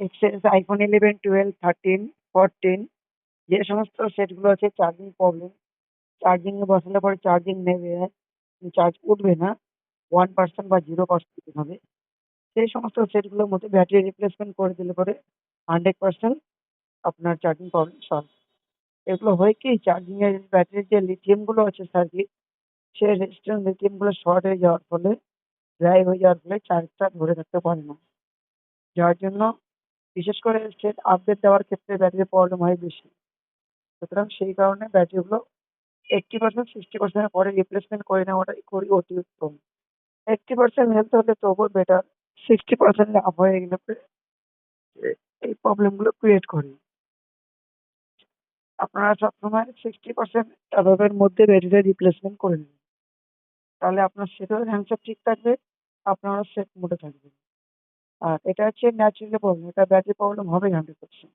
Access iPhone 11, 12, 13, 14 যে সমস্ত সেটগুলো আছে চার্জিং প্রবলেম, চার্জিং এ বসালে পরে চার্জিং নেবে, চার্জ উঠবে না, 1% বা 0% হবে। সেই সমস্ত সেটগুলোর মধ্যে ব্যাটারি রিপ্লেসমেন্ট করে দিলে পরে 100% আপনার চার্জিং প্রবলেম সলভ। এগুলো হয় কি, চার্জিং এর ব্যাটারির যে লিথিয়াম গুলো আছে সার্কিট, সেই রেজিস্ট্যান্স লিথিয়াম গুলো শর্ট হয়ে যাওয়ার ফলে, ড্রাই হয়ে যাওয়ার ফলে চার্জটা ধরে রাখতে পারে না। যার জন্য বিশেষ করে সেট আপডেট দেওয়ার ক্ষেত্রে ব্যাটারির প্রবলেম হয় বেশি। সুতরাং সেই কারণে ব্যাটারিগুলো 80% 60% এর পরে রিপ্লেসমেন্ট করে নেওয়াটাই খুবই অতি উত্তম। 80% হেলথ হলে তবুও বেটার, 60% আপ হয়ে গেলে পরে এই প্রবলেম গুলো ক্রিয়েট করে। আপনারা সবসময় 60% অ্যাবভ এর মধ্যে ব্যাটারিটা রিপ্লেসমেন্ট করে নেবেন। তাহলে আপনার সেটের হ্যান্ডসেট ঠিক থাকবে, আপনারা সেফ মোডে থাকবেন। আর এটা হচ্ছে ন্যাচারালি প্রবলেম, এটা ব্যাটারি প্রবলেম হবেই 100%।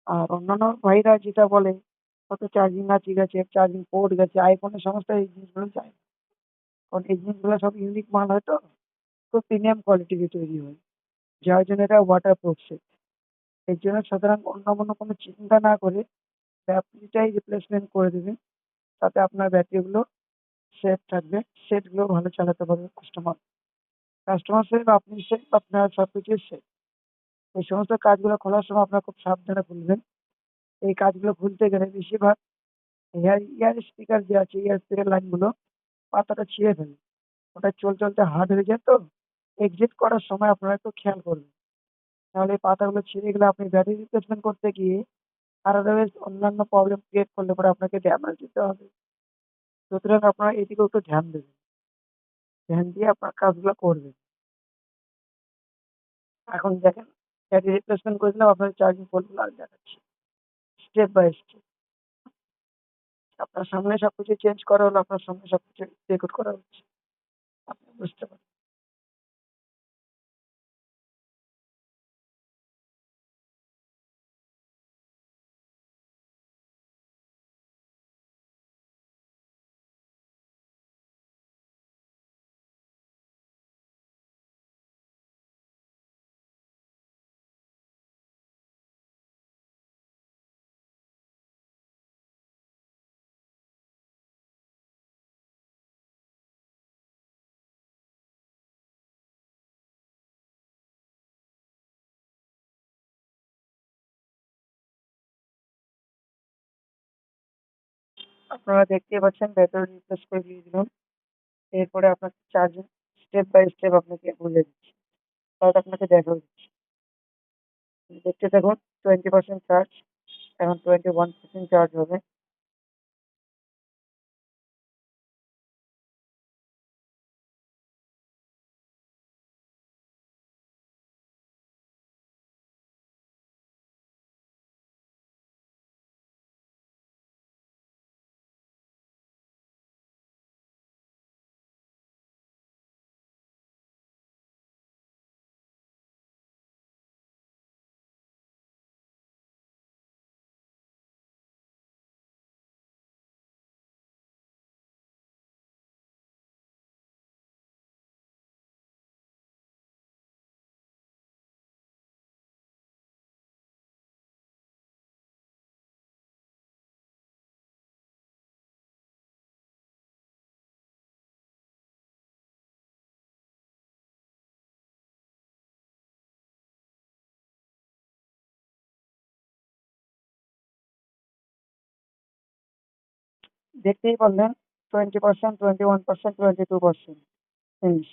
আর অন্যান্য ভাইরা যেটা বলে কত চার্জিং না ঠিক আছে, চার্জিং পোর্ট গেছে, আইফোনের সমস্ত এই জিনিসগুলো চাই। কারণ এই জিনিসগুলো সব ইউনিক মাল হয় তো, খুব প্রিমিয়াম কোয়ালিটি দিয়ে তৈরি হয়। যার জন্য এটা ওয়াটার প্রুফ সেট। এর জন্য সুতরাং অন্য কোনো চিন্তা না করে ব্যাটারিটাই রিপ্লেসমেন্ট করে দেবেন। তাতে আপনার ব্যাটারিগুলো সেফ থাকবে, সেটগুলো ভালো চালাতে পারবে কাস্টমার। কাস্টমার সেফ, আপনি সেফ, আপনার সবকিছুই সেফ। এই সমস্ত কাজগুলো খোলার সময় আপনার খুব সাবধানে খুলবেন। এই কাজগুলো খুলতে গেলে বেশিরভাগ ইয়ার স্পিকার যে আছে, ইয়ার স্পিকার লাইনগুলো পাতাটা ছিঁড়ে ফেলে। ওটা চলতে হার্ড হয়ে যায় তো, এক্সিট করার সময় আপনারা একটু খেয়াল করবেন। নাহলে এই পাতাগুলো ছিঁড়ে গেলে আপনি ব্যাটারি রিপ্লেসমেন্ট করতে গিয়ে আদারওয়াইজ অন্যান্য প্রবলেম ক্রিয়েট করলে পরে আপনাকে ড্যামেজ দিতে হবে। সুতরাং আপনারা এদিকেও একটু ধ্যান দেবেন। ধ্যান দিয়ে আপনার কাজগুলো করবেন। এখন দেখেন, ব্যাটারি রিপ্লেসমেন্ট করে দিলাম, আপনার চার্জিং পোর্টগুলো আমি দেখাচ্ছি স্টেপ বাই স্টেপ। আপনার সামনে সবকিছু চেঞ্জ করা হলো, আপনার সামনে সবকিছু রেকর্ড করা হচ্ছে, আপনি বুঝতে পারবেন। আপনারা দেখতেই পাচ্ছেন ব্যাটারি রিপ্লেস করে দিয়ে দিলাম। এরপরে আপনাকে চার্জিং স্টেপ বাই স্টেপ আপনাকে বুঝিয়ে দিচ্ছি, তাহলে আপনাকে দেখা দিচ্ছি। দেখতে থাকুন। 20% চার্জ, এখন 21% চার্জ হবে। দেখতেই পারলেন, 20%, 21%, 22% ফিনিশ।